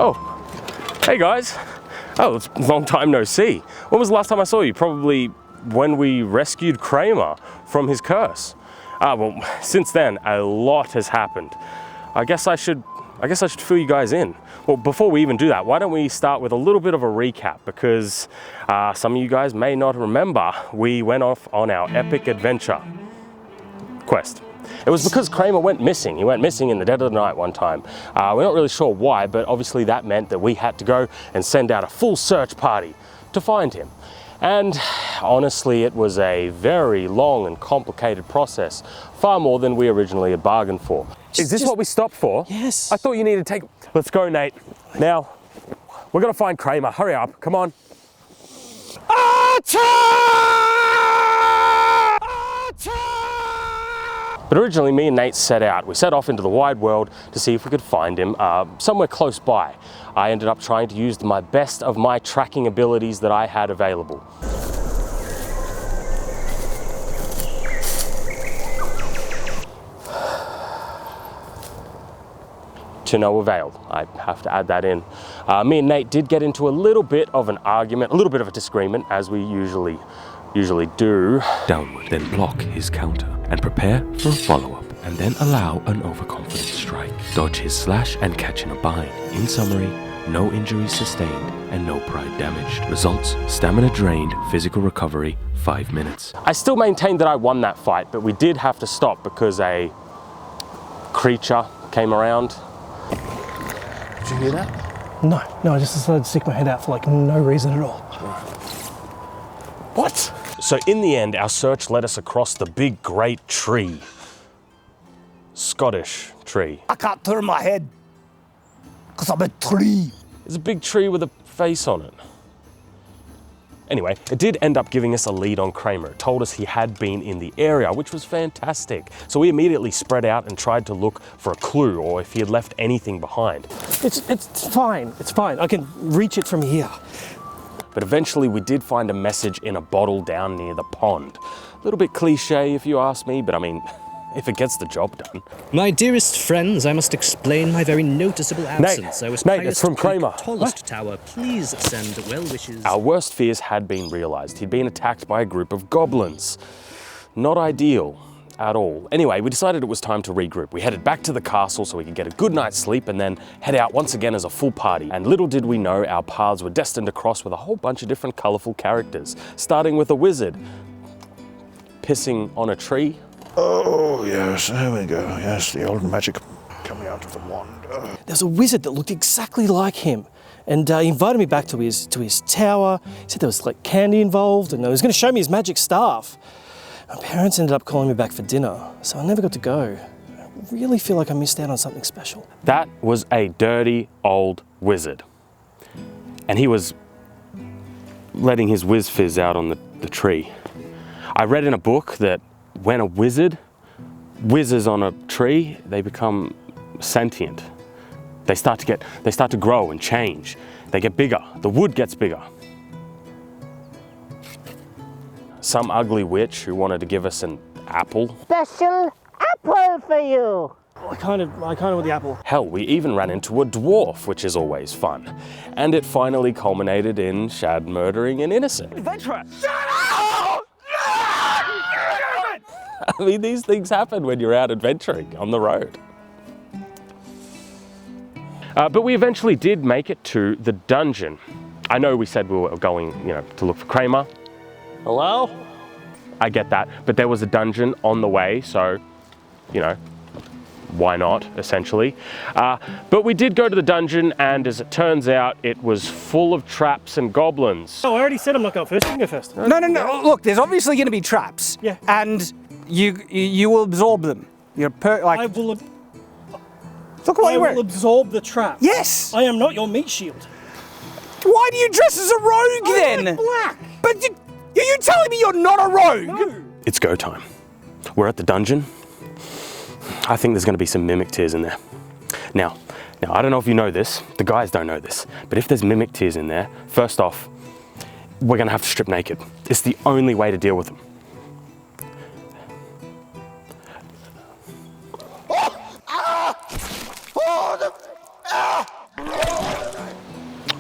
Oh, hey guys. Oh, it's a long time no see. When was the last time I saw you? Probably when we rescued Kramer from his curse. Well, since then, a lot has happened. I guess I should fill you guys in. Well, before we even do that, why don't we start with a little bit of a recap, because some of you guys may not remember we went off on our epic adventure quest. It was because Kramer went missing. He went missing in the dead of the night one time. We're not really sure why, but obviously that meant that we had to go and send out a full search party to find him. And honestly, it was a very long and complicated process, far more than we originally had bargained for. Is this what we stopped for? Yes. I thought you needed to take... Let's go, Nate. Now, we're gonna find Kramer. Hurry up, come on. But originally, me and Nate set out. We set off into the wide world to see if we could find him somewhere close by. I ended up trying to use my best of my tracking abilities that I had available. To no avail. I have to add that in. Me and Nate did get into a little bit of an argument, a little bit of a disagreement, as we usually do. Downward, then block his counter and prepare for a follow-up, and then allow an overconfident strike. Dodge his slash and catch in a bind. In summary, no injuries sustained and no pride damaged. Results: stamina drained, physical recovery 5 minutes. I still maintain that I won that fight, but we did have to stop because a creature came around. Did you hear that? No, I just decided to stick my head out for like no reason at all. What? So in the end, our search led us across the big great tree. Scottish tree. I can't turn my head because I'm a tree. It's a big tree with a face on it. Anyway, it did end up giving us a lead on Kramer. It told us he had been in the area, which was fantastic. So we immediately spread out and tried to look for a clue or if he had left anything behind. It's fine, it's fine. I can reach it from here. But eventually we did find a message in a bottle down near the pond. A little bit cliche if you ask me, but I mean, if it gets the job done. My dearest friends, I must explain my very noticeable absence. I was Nate, it's from Kramer. Tallest tower. Please send well wishes. Our worst fears had been realized. He'd been attacked by a group of goblins. Not ideal at all. Anyway, we decided it was time to regroup. We headed back to the castle so we could get a good night's sleep and then head out once again as a full party. And little did we know our paths were destined to cross with a whole bunch of different colorful characters, starting with a wizard pissing on a tree. Oh, yes, there we go. Yes, the old magic coming out of the wand. There's a wizard that looked exactly like him, and he invited me back to his tower. He said there was like candy involved, and he was going to show me his magic staff. My parents ended up calling me back for dinner, so I never got to go. I really feel like I missed out on something special. That was a dirty old wizard. And he was letting his whiz fizz out on the tree. I read in a book that when a wizard whizzes on a tree, they become sentient. They start to grow and change. They get bigger. The wood gets bigger. Some ugly witch who wanted to give us an apple. Special apple for you. I kind of want the apple. Hell, we even ran into a dwarf, which is always fun. And it finally culminated in Shad murdering an innocent. Adventurer! Shut up! I mean, these things happen when you're out adventuring on the road. But we eventually did make it to the dungeon. I know we said we were going, to look for Kramer. Hello? I get that, but there was a dungeon on the way, so, why not, essentially. But we did go to the dungeon, and as it turns out, it was full of traps and goblins. Oh, I already said I'm not going first. You can go first. No. Look, there's obviously going to be traps. Yeah. And you will absorb them. I will absorb the trap. Yes! I am not your meat shield. Why do you dress as a rogue then? Black. But are you telling me you're not a rogue? No. It's go time. We're at the dungeon. I think there's going to be some mimic tears in there. Now, I don't know if you know this. The guys don't know this. But if there's mimic tears in there, first off, we're going to have to strip naked. It's the only way to deal with them.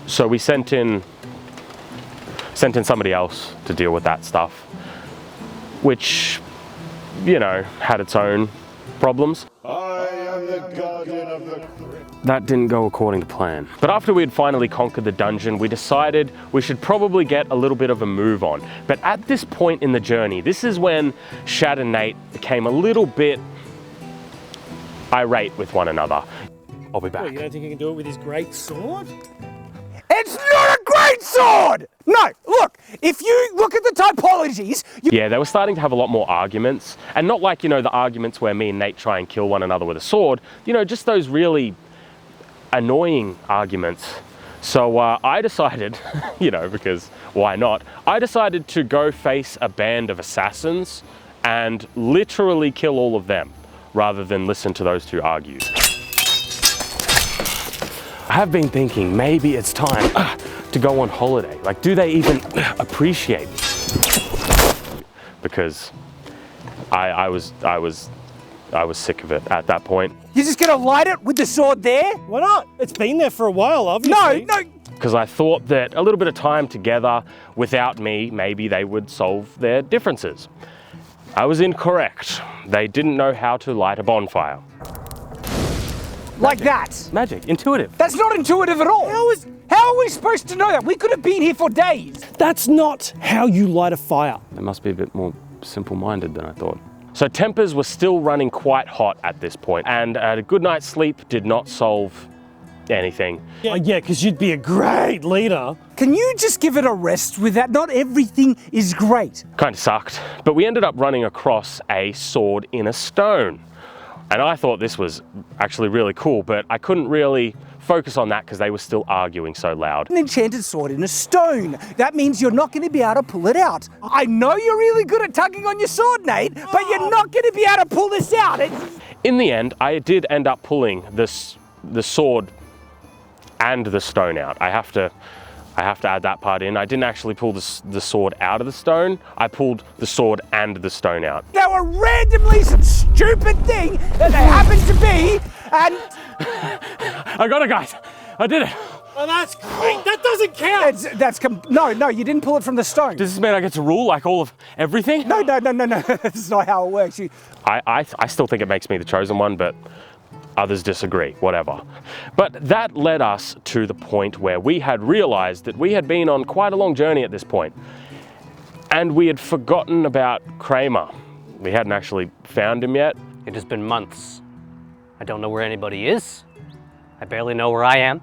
So we sent in somebody else to deal with that stuff, which, you know, had its own problems. I am the guardian of the crypt. That didn't go according to plan. But after we had finally conquered the dungeon, we decided we should probably get a little bit of a move on. But at this point in the journey, this is when Shad and Nate became a little bit irate with one another. I'll be back. What, you don't think you can do it with his great sword? It's not a great sword! No, look, if you look at the typologies, Yeah, they were starting to have a lot more arguments, and not like, you know, the arguments where me and Nate try and kill one another with a sword, you know, just those really annoying arguments. So I decided, you know, because why not? I decided to go face a band of assassins and literally kill all of them, rather than listen to those two argue. I have been thinking maybe it's time to go on holiday. Like, do they even appreciate me? Because I was sick of it at that point. you're just gonna light it with the sword there? Why not? It's been there for a while, obviously. No, Because I thought that a little bit of time together without me, maybe they would solve their differences. I was incorrect. They didn't know how to light a bonfire. like that. Magic, intuitive. That's not intuitive at all. How are we supposed to know that? We could have been here for days. That's not how you light a fire. They must be a bit more simple-minded than I thought. So tempers were still running quite hot at this point, and a good night's sleep did not solve anything. Yeah, because you'd be a great leader. Can you just give it a rest with that? Not everything is great. Kind of sucked, but we ended up running across a sword in a stone. And I thought this was actually really cool, but I couldn't really focus on that because they were still arguing so loud. An enchanted sword in a stone. That means you're not going to be able to pull it out. I know you're really good at tugging on your sword, Nate, but you're not going to be able to pull this out. In the end, I did end up pulling the sword and the stone out. I have to add that part in. I didn't actually pull the sword out of the stone. I pulled the sword and the stone out. They were randomly some stupid thing that they happened to be, and I got it, guys. I did it. Oh, that's great. That doesn't count. no, you didn't pull it from the stone. Does this mean I get to rule like all of everything? No. That's not how it works. I still think it makes me the chosen one, but others disagree, whatever. But that led us to the point where we had realized that we had been on quite a long journey at this point, and we had forgotten about Kramer. We hadn't actually found him yet. It has been months. I don't know where anybody is. I barely know where I am,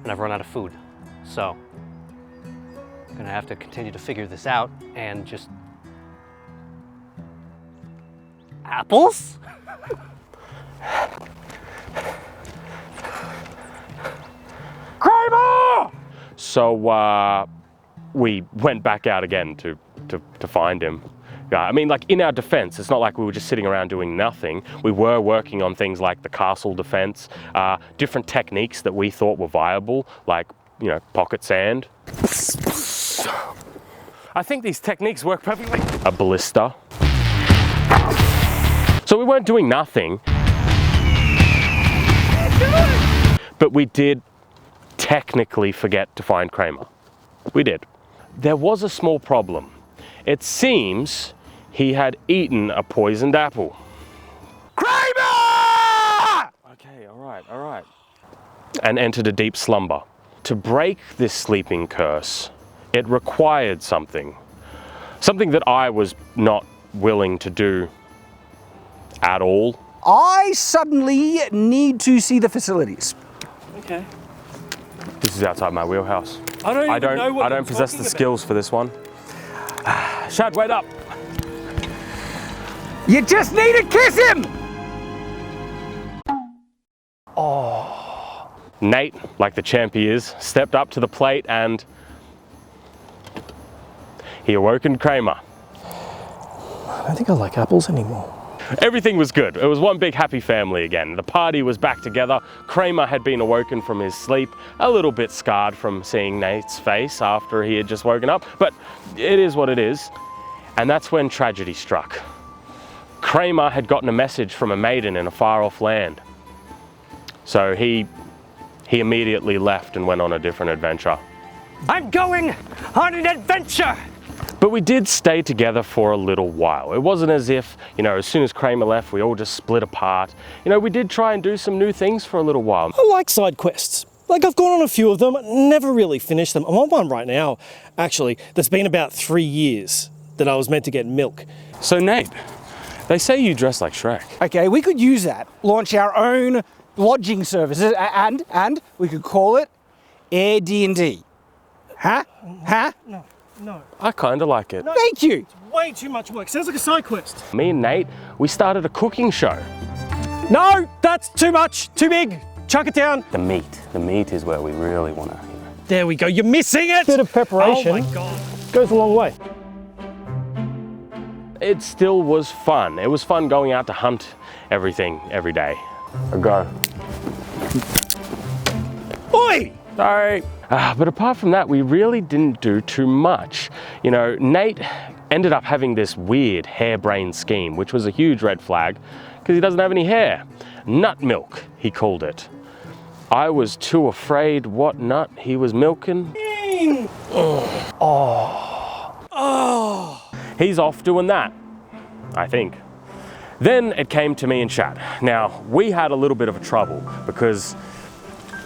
and I've run out of food. So, I'm gonna have to continue to figure this out and just... Apples? Kramer! So we went back out again to find him. I mean, like, in our defense, it's not like we were just sitting around doing nothing. We were working on things like the castle defense, different techniques that we thought were viable, like, you know, pocket sand. I think these techniques work perfectly. A ballista. So we weren't doing nothing. But we did technically forget to find Kramer. We did. There was a small problem. It seems he had eaten a poisoned apple. Kramer! Okay, all right. And entered a deep slumber. To break this sleeping curse, it required something. Something that I was not willing to do at all. I suddenly need to see the facilities. Okay. This is outside my wheelhouse. I don't possess the skills for this one. Shad, wait up. You just need to kiss him! Nate, like the champ he is, stepped up to the plate and he awokened Kramer. I don't think I like apples anymore. Everything was good. It was one big happy family again. The party was back together. Kramer had been awoken from his sleep, a little bit scarred from seeing Nate's face after he had just woken up, but it is what it is. And that's when tragedy struck. Kramer had gotten a message from a maiden in a far-off land. So he he immediately left and went on a different adventure. I'm going on an adventure! But we did stay together for a little while. It wasn't as if, as soon as Kramer left, we all just split apart. We did try and do some new things for a little while. I like side quests. Like, I've gone on a few of them, never really finished them. I'm on one right now, actually, that's been about 3 years that I was meant to get milk. So Nate, they say you dress like Shrek. Okay, we could use that. Launch our own lodging services, and we could call it Airbnb. Huh? Huh? No. I kind of like it. Thank you. Way too much work. Sounds like a side quest. Me and Nate, we started a cooking show. No, that's too much, too big. Chuck it down. The meat is where we really want to, There we go. You're missing it. Bit of preparation. Oh my God. Goes a long way. It still was fun. It was fun going out to hunt everything every day. Go. Oi! Sorry. But apart from that, we really didn't do too much. Nate ended up having this weird harebrained scheme, which was a huge red flag because he doesn't have any hair. Nut milk, he called it. I was too afraid what nut he was milking. He's off doing that, I think. Then it came to me and Chad. Now, we had a little bit of a trouble because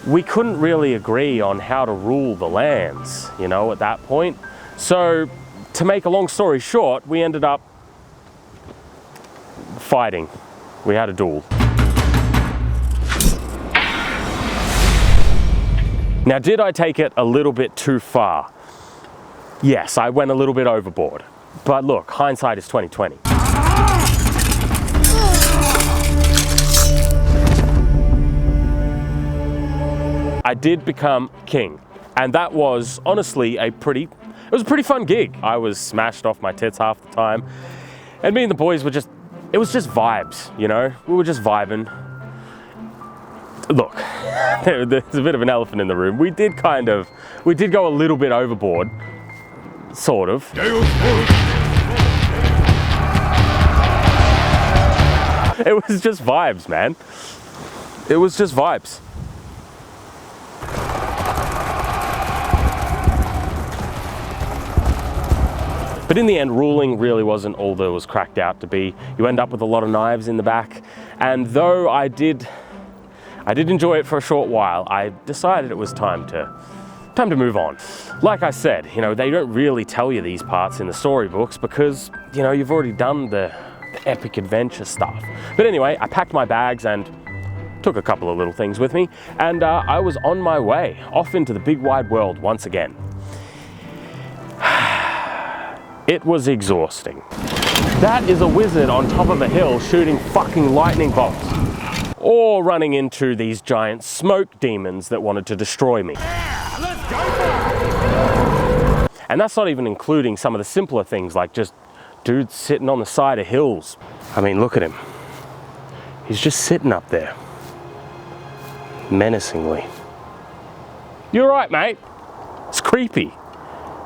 we couldn't really agree on how to rule the lands, at that point. So, to make a long story short, we ended up fighting. We had a duel. Now, did I take it a little bit too far? Yes, I went a little bit overboard. But look, hindsight is 20/20. I did become king, and that was honestly it was a pretty fun gig. I was smashed off my tits half the time, and me and the boys were it was just vibes, we were just vibing. Look, there's a bit of an elephant in the room. We did go a little bit overboard, sort of. It was just vibes, man. It was just vibes. But in the end, ruling really wasn't all there was cracked out to be. You end up with a lot of knives in the back. And though I did enjoy it for a short while, I decided it was time to move on. Like I said, they don't really tell you these parts in the storybooks because, you've already done the epic adventure stuff. But anyway, I packed my bags and took a couple of little things with me, and I was on my way off into the big wide world once again. It was exhausting. That is a wizard on top of a hill shooting fucking lightning bolts. Or running into these giant smoke demons that wanted to destroy me. Yeah, let's go! And that's not even including some of the simpler things like just dudes sitting on the side of hills. I mean, look at him. He's just sitting up there. Menacingly. You're right, mate. It's creepy.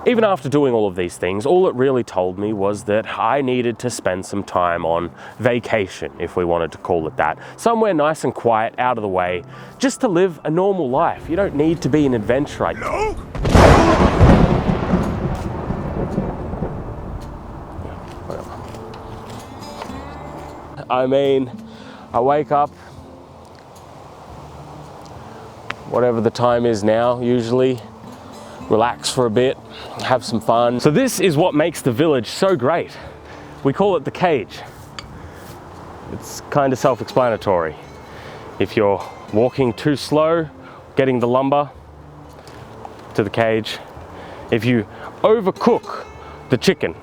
Even after doing all of these things, all it really told me was that I needed to spend some time on vacation, if we wanted to call it that. Somewhere nice and quiet, out of the way, just to live a normal life. You don't need to be an adventurer. No? I mean, I wake up, whatever the time is now, usually, relax for a bit, have some fun. So this is what makes the village so great. We call it the cage. It's kind of self-explanatory. If you're walking too slow, getting the lumber to the cage. If you overcook the chicken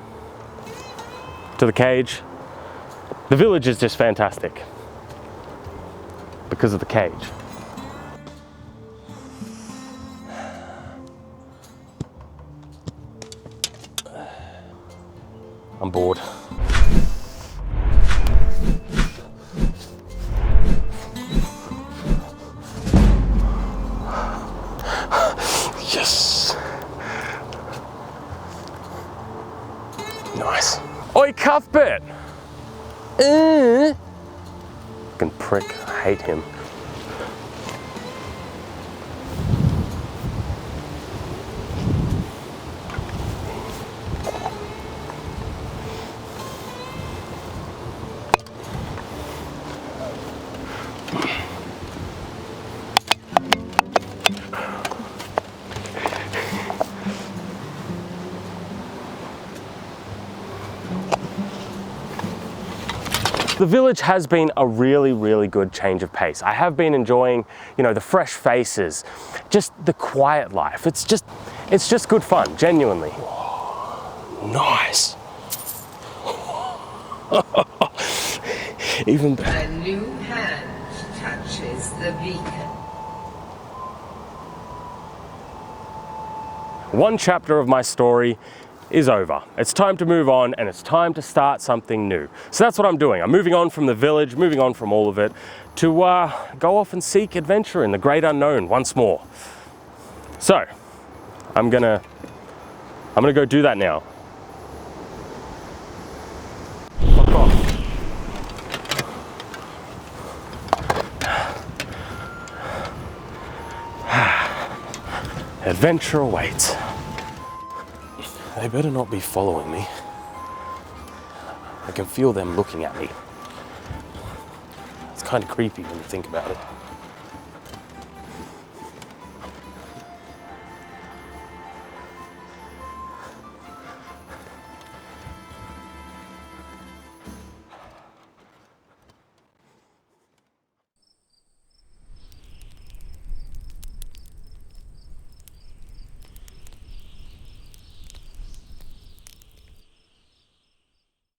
to the cage, the village is just fantastic because of the cage. I'm bored. Yes. Nice. Oi, Cuthbert! Fucking prick, I hate him. The village has been a really, really good change of pace. I have been enjoying, you know, the fresh faces, just the quiet life. It's just good fun, genuinely. Nice. Even better. A new hand touches the beacon. One chapter of my story is over. It's time to move on, and it's time to start something new. So that's what I'm doing. I'm moving on from the village, moving on from all of it, to go off and seek adventure in the great unknown once more. So, I'm gonna go do that now. Fuck off. Adventure awaits. They better not be following me. I can feel them looking at me. It's kind of creepy when you think about it.